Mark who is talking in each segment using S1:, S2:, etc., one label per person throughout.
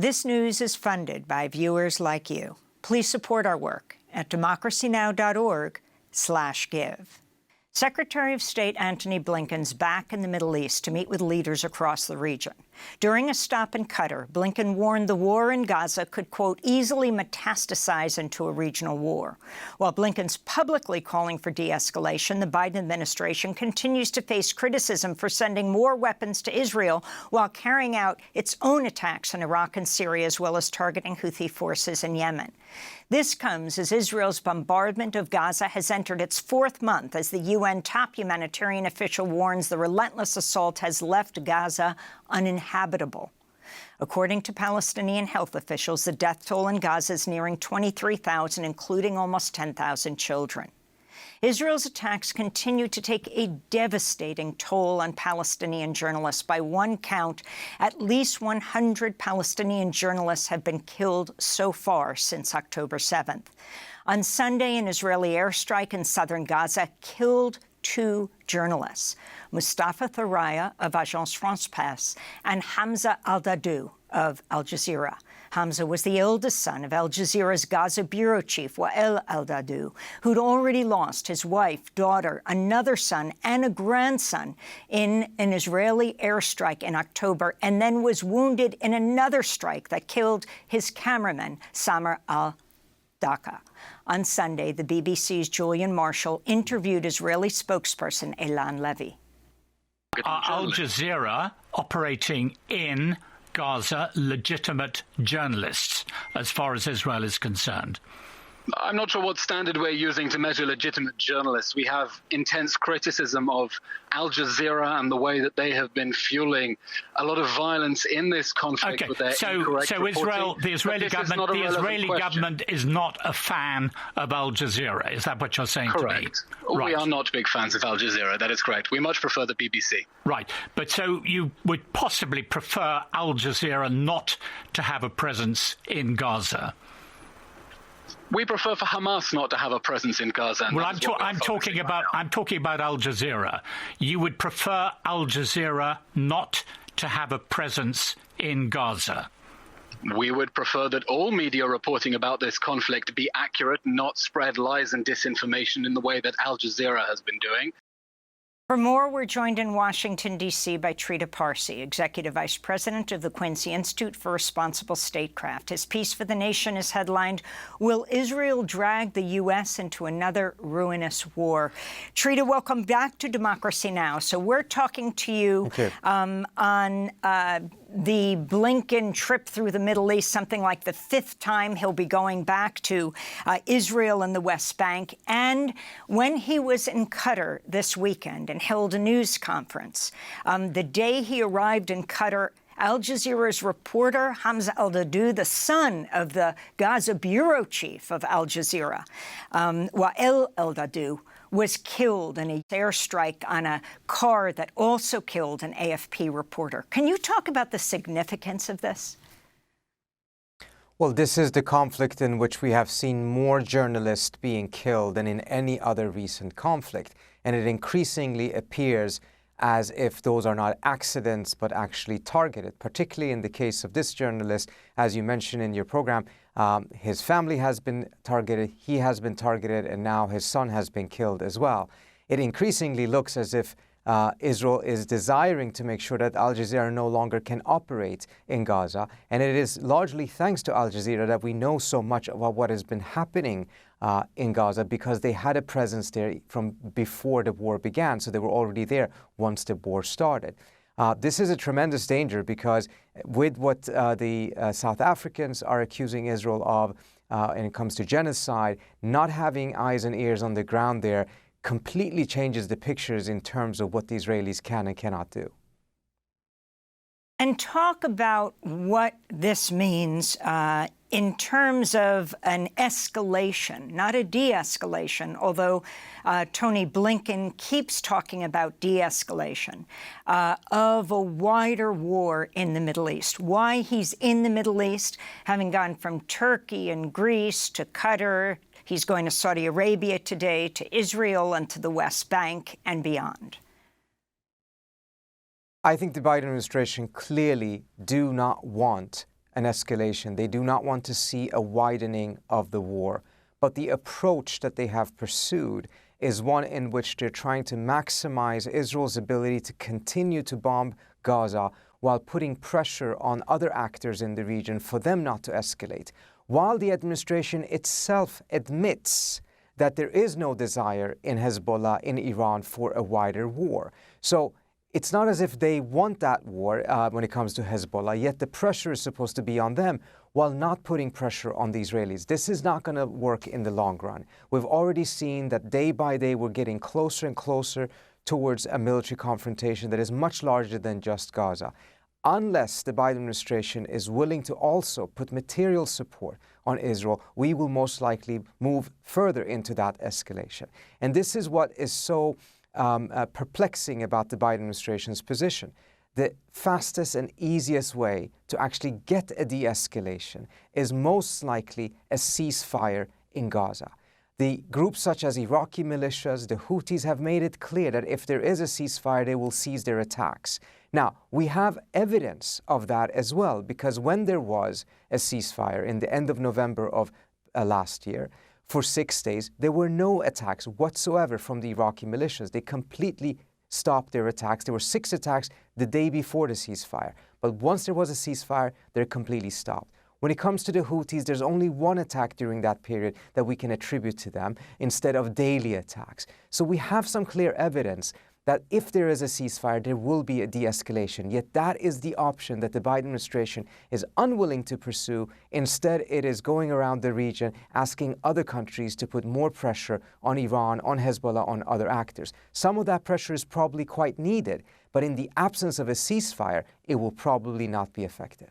S1: This news is funded by viewers like you. Please support our work at democracynow.org/give. Secretary of State Antony Blinken's back in the Middle East to meet with leaders across the region. During a stop in Qatar, Blinken warned the war in Gaza could, quote, easily metastasize into a regional war. While Blinken's publicly calling for de-escalation, the Biden administration continues to face criticism for sending more weapons to Israel while carrying out its own attacks in Iraq and Syria, as well as targeting Houthi forces in Yemen. This comes as Israel's bombardment of Gaza has entered its fourth month as the UN top humanitarian official warns the relentless assault has left Gaza uninhabitable. According to Palestinian health officials, the death toll in Gaza is nearing 23,000, including almost 10,000 children. Israel's attacks continue to take a devastating toll on Palestinian journalists. By one count, at least 100 Palestinian journalists have been killed so far since October 7th. On Sunday, an Israeli airstrike in southern Gaza killed 2 journalists, Mustafa Thuraya of Agence France-Presse and Hamza al-Dadou of Al Jazeera. Hamza was the eldest son of Al Jazeera's Gaza bureau chief, Wael al-Dadou, who'd already lost his wife, daughter, another son, and a grandson in an Israeli airstrike in October, and then was wounded in another strike that killed his cameraman, Samer al-Daka. On Sunday, the BBC's Julian Marshall interviewed Israeli spokesperson Elan Levy.
S2: Al Jazeera operating in Gaza legitimate journalists, as far as Israel is concerned?
S3: I'm not sure what standard we're using to measure legitimate journalists. We have intense criticism of Al Jazeera and the way that they have been fueling a lot of violence in this conflict with their incorrect reporting.
S2: The Israeli government is not a fan of Al Jazeera. Is that what you're saying to me?
S3: Correct.
S2: Right.
S3: We are not big fans of Al Jazeera. That is correct. We much prefer the BBC.
S2: Right. But so you would possibly prefer Al Jazeera not to have a presence in Gaza?
S3: We prefer for Hamas not to have a presence in Gaza.
S2: Well, I'm talking about Al Jazeera. You would prefer Al Jazeera not to have a presence in Gaza?
S3: We would prefer that all media reporting about this conflict be accurate, not spread lies and disinformation in the way that Al Jazeera has been doing.
S1: For more, we're joined in Washington, D.C. by Trita Parsi, Executive Vice President of the Quincy Institute for Responsible Statecraft. His piece for The Nation is headlined, "Will Israel Drag the U.S. into Another Ruinous War?" Trita, welcome back to Democracy Now! So we're talking to you on the Blinken trip through the Middle East, something like the 5th time he'll be going back to Israel and the West Bank. And when he was in Qatar this weekend and held a news conference, the day he arrived in Qatar, Al Jazeera's reporter Hamza al-Dadou, the son of the Gaza bureau chief of Al Jazeera, Wael al-Dadou, was killed in an airstrike on a car that also killed an AFP reporter. Can you talk about the significance of this?
S4: Well, this is the conflict in which we have seen more journalists being killed than in any other recent conflict. And it increasingly appears as if those are not accidents, but actually targeted, particularly in the case of this journalist, as you mentioned in your program. His family has been targeted, he has been targeted, and now his son has been killed as well. It increasingly looks as if Israel is desiring to make sure that Al Jazeera no longer can operate in Gaza. And it is largely thanks to Al Jazeera that we know so much about what has been happening in Gaza, because they had a presence there from before the war began. So they were already there once the war started. This is a tremendous danger because with what the South Africans are accusing Israel of, when it comes to genocide, not having eyes and ears on the ground there completely changes the pictures in terms of what the Israelis can and cannot do.
S1: And talk about what this means in terms of an escalation, not a de-escalation, although Tony Blinken keeps talking about de-escalation, of a wider war in the Middle East. Why he's in the Middle East, having gone from Turkey and Greece to Qatar. He's going to Saudi Arabia today, to Israel and to the West Bank and beyond.
S4: I think the Biden administration clearly do not want an escalation. They do not want to see a widening of the war. But the approach that they have pursued is one in which they're trying to maximize Israel's ability to continue to bomb Gaza while putting pressure on other actors in the region for them not to escalate, while the administration itself admits that there is no desire in Hezbollah, in Iran, for a wider war. So it's not as if they want that war when it comes to Hezbollah, yet the pressure is supposed to be on them while not putting pressure on the Israelis. This is not going to work in the long run. We've already seen that day by day we're getting closer and closer towards a military confrontation that is much larger than just Gaza. Unless the Biden administration is willing to also put material support on Israel, we will most likely move further into that escalation. And this is what is so perplexing about the Biden administration's position. The fastest and easiest way to actually get a de-escalation is most likely a ceasefire in Gaza. The groups such as Iraqi militias, the Houthis, have made it clear that if there is a ceasefire, they will cease their attacks. Now, we have evidence of that as well, because when there was a ceasefire in the end of November of last year, for 6 days, there were no attacks whatsoever from the Iraqi militias. They completely stopped their attacks. There were 6 attacks the day before the ceasefire. But once there was a ceasefire, they're completely stopped. When it comes to the Houthis, there's only one attack during that period that we can attribute to them instead of daily attacks. So we have some clear evidence that if there is a ceasefire, there will be a de-escalation. Yet that is the option that the Biden administration is unwilling to pursue. Instead, it is going around the region asking other countries to put more pressure on Iran, on Hezbollah, on other actors. Some of that pressure is probably quite needed, but in the absence of a ceasefire, it will probably not be effective.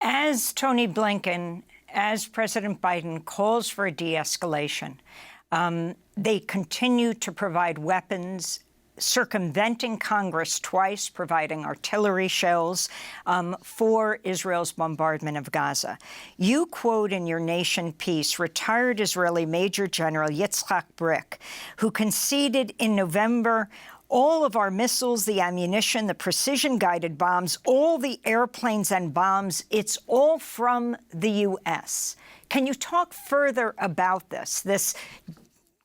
S1: As Tony Blinken, as President Biden calls for a de-escalation, they continue to provide weapons, circumventing Congress twice, providing artillery shells for Israel's bombardment of Gaza. You quote in your Nation piece retired Israeli Major General Yitzhak Brik, who conceded in November, all of our missiles, the ammunition, the precision-guided bombs, all the airplanes and bombs, it's all from the U.S. Can you talk further about this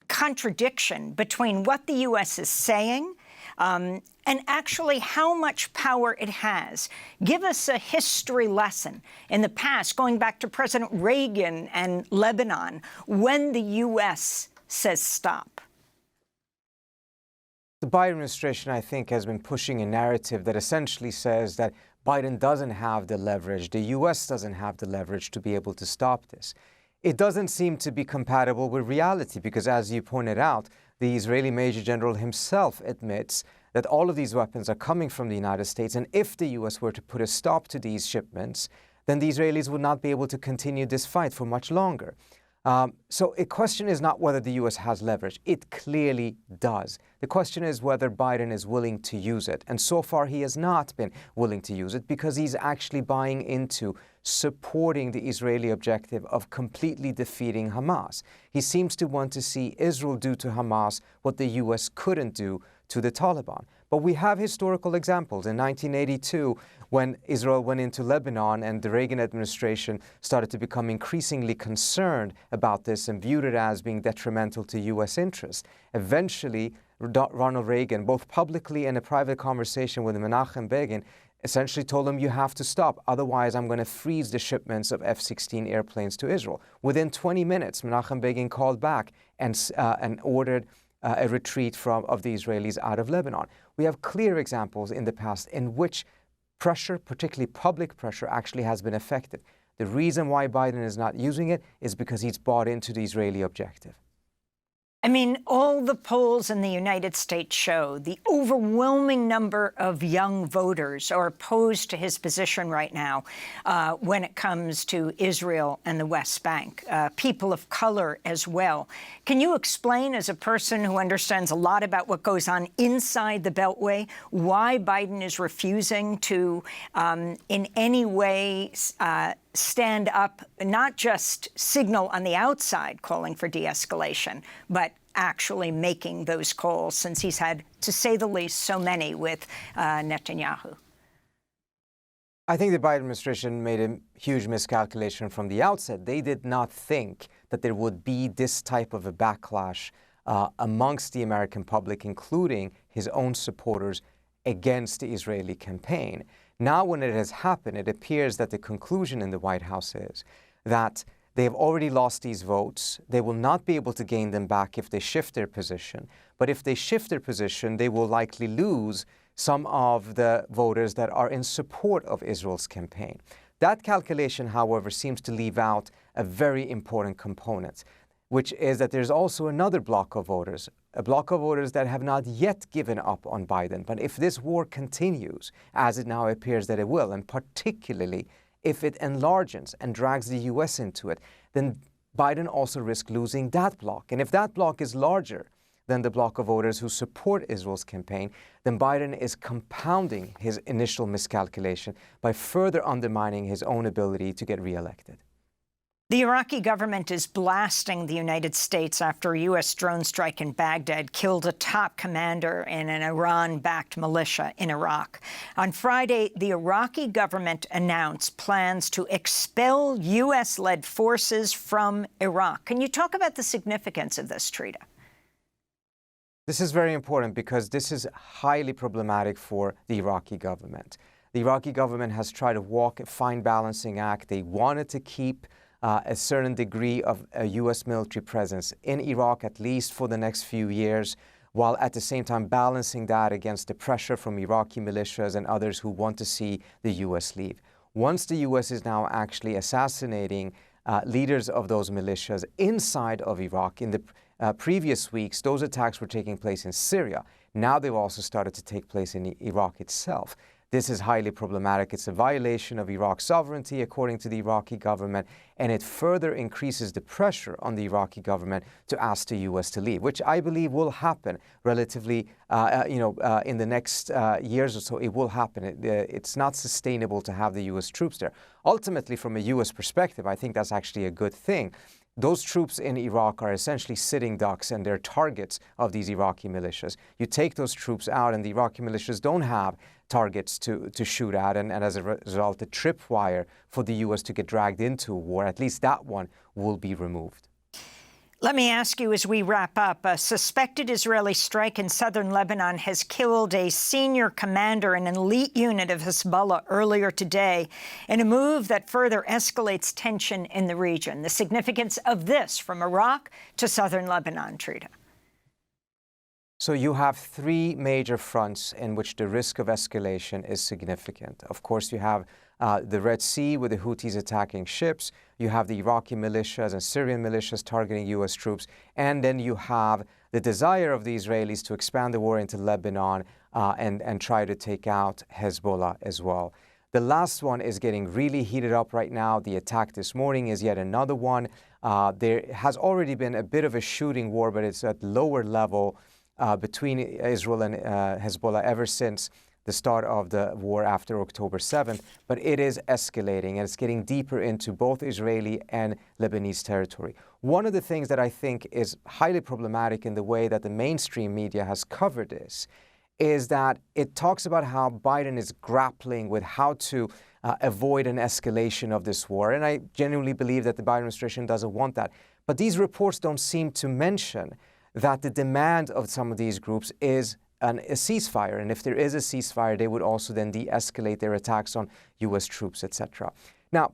S1: contradiction between what the U.S. is saying and actually how much power it has? Give us a history lesson in the past, going back to President Reagan and Lebanon, when the U.S. says stop.
S4: The Biden administration, I think, has been pushing a narrative that essentially says that Biden doesn't have the leverage, the U.S. doesn't have the leverage to be able to stop this. It doesn't seem to be compatible with reality because, as you pointed out, the Israeli Major General himself admits that all of these weapons are coming from the United States, and if the U.S. were to put a stop to these shipments, then the Israelis would not be able to continue this fight for much longer. So a question is not whether the U.S. has leverage. It clearly does. The question is whether Biden is willing to use it. And so far, he has not been willing to use it because he's actually buying into supporting the Israeli objective of completely defeating Hamas. He seems to want to see Israel do to Hamas what the U.S. couldn't do to the Taliban. But we have historical examples. In 1982, when Israel went into Lebanon and the Reagan administration started to become increasingly concerned about this and viewed it as being detrimental to U.S. interests, eventually Ronald Reagan, both publicly and in a private conversation with Menachem Begin, essentially told him, you have to stop, otherwise I'm going to freeze the shipments of F-16 airplanes to Israel. Within 20 minutes, Menachem Begin called back and ordered a retreat of the Israelis out of Lebanon. We have clear examples in the past in which pressure, particularly public pressure, actually has been effective. The reason why Biden is not using it is because he's bought into the Israeli objective.
S1: I mean, all the polls in the United States show the overwhelming number of young voters are opposed to his position right now when it comes to Israel and the West Bank, people of color as well. Can you explain, as a person who understands a lot about what goes on inside the Beltway, why Biden is refusing to in any way stand up, not just signal on the outside calling for de-escalation, but actually making those calls, since he's had, to say the least, so many with Netanyahu?
S4: I think the Biden administration made a huge miscalculation from the outset. They did not think that there would be this type of a backlash amongst the American public, including his own supporters, against the Israeli campaign. Now, when it has happened, it appears that the conclusion in the White House is that they have already lost these votes. They will not be able to gain them back if they shift their position. But if they shift their position, they will likely lose some of the voters that are in support of Israel's campaign. That calculation, however, seems to leave out a very important component, which is that there's also another block of voters, a block of voters that have not yet given up on Biden. But if this war continues, as it now appears that it will, and particularly if it enlarges and drags the U.S. into it, then Biden also risks losing that block. And if that block is larger than the block of voters who support Israel's campaign, then Biden is compounding his initial miscalculation by further undermining his own ability to get reelected.
S1: The Iraqi government is blasting the United States after a U.S. drone strike in Baghdad killed a top commander in an Iran-backed militia in Iraq. On Friday, the Iraqi government announced plans to expel U.S.-led forces from Iraq. Can you talk about the significance of this, Trita?
S4: This is very important because this is highly problematic for the Iraqi government. The Iraqi government has tried to walk a fine balancing act. They wanted to keep a certain degree of a U.S. military presence in Iraq, at least for the next few years, while at the same time balancing that against the pressure from Iraqi militias and others who want to see the U.S. leave. Once the U.S. is now actually assassinating leaders of those militias inside of Iraq, in the previous weeks, those attacks were taking place in Syria. Now they've also started to take place in Iraq itself. This is highly problematic. It's a violation of Iraq's sovereignty, according to the Iraqi government, and it further increases the pressure on the Iraqi government to ask the U.S. to leave, which I believe will happen relatively, in the next years or so. It will happen. It's not sustainable to have the U.S. troops there. Ultimately, from a U.S. perspective, I think that's actually a good thing. Those troops in Iraq are essentially sitting ducks, and they're targets of these Iraqi militias. You take those troops out, and the Iraqi militias don't have targets to shoot at, and as a result, the tripwire for the U.S. to get dragged into a war, at least that one, will be removed.
S1: Let me ask you as we wrap up, a suspected Israeli strike in southern Lebanon has killed a senior commander in an elite unit of Hezbollah earlier today in a move that further escalates tension in the region. The significance of this from Iraq to southern Lebanon, Trita.
S4: So you have three major fronts in which the risk of escalation is significant. Of course, you have the Red Sea with the Houthis attacking ships. You have the Iraqi militias and Syrian militias targeting U.S. troops. And then you have the desire of the Israelis to expand the war into Lebanon and try to take out Hezbollah as well. The last one is getting really heated up right now. The attack this morning is yet another one. There has already been a bit of a shooting war, but it's at lower level between Israel and Hezbollah ever since the start of the war after October 7th, but it is escalating and it's getting deeper into both Israeli and Lebanese territory. One of the things that I think is highly problematic in the way that the mainstream media has covered this is that it talks about how Biden is grappling with how to avoid an escalation of this war, and I genuinely believe that the Biden administration doesn't want that. But these reports don't seem to mention that the demand of some of these groups is a ceasefire. And if there is a ceasefire, they would also then de-escalate their attacks on U.S. troops, etc. Now,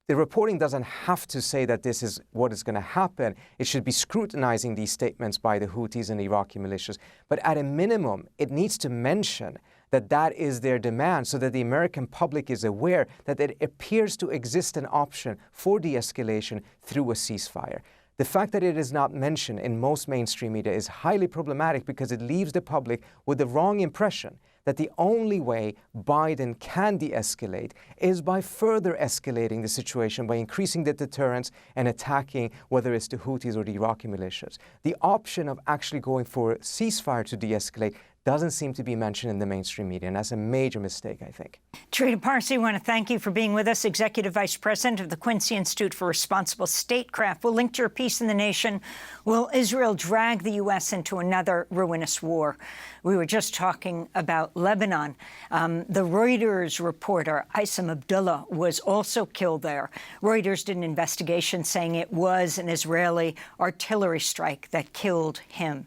S4: the reporting doesn't have to say that this is what is going to happen. It should be scrutinizing these statements by the Houthis and Iraqi militias. But at a minimum, it needs to mention that that is their demand so that the American public is aware that it appears to exist an option for de-escalation through a ceasefire. The fact that it is not mentioned in most mainstream media is highly problematic because it leaves the public with the wrong impression that the only way Biden can de-escalate is by further escalating the situation, by increasing the deterrence and attacking whether it's the Houthis or the Iraqi militias. The option of actually going for a ceasefire to de-escalate doesn't seem to be mentioned in the mainstream media, and that's a major mistake, I think.
S1: Trita Parsi, I want to thank you for being with us, Executive Vice President of the Quincy Institute for Responsible Statecraft. We'll link to your piece in The Nation. Will Israel drag the U.S. into another ruinous war? We were just talking about Lebanon. The Reuters reporter, Isam Abdullah, was also killed there. Reuters did an investigation saying it was an Israeli artillery strike that killed him.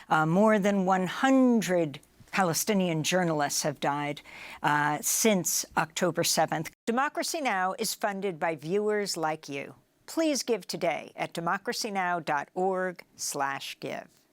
S1: More than 100 Palestinian journalists have died since October 7th. Democracy Now! Is funded by viewers like you. Please give today at democracynow.org/give.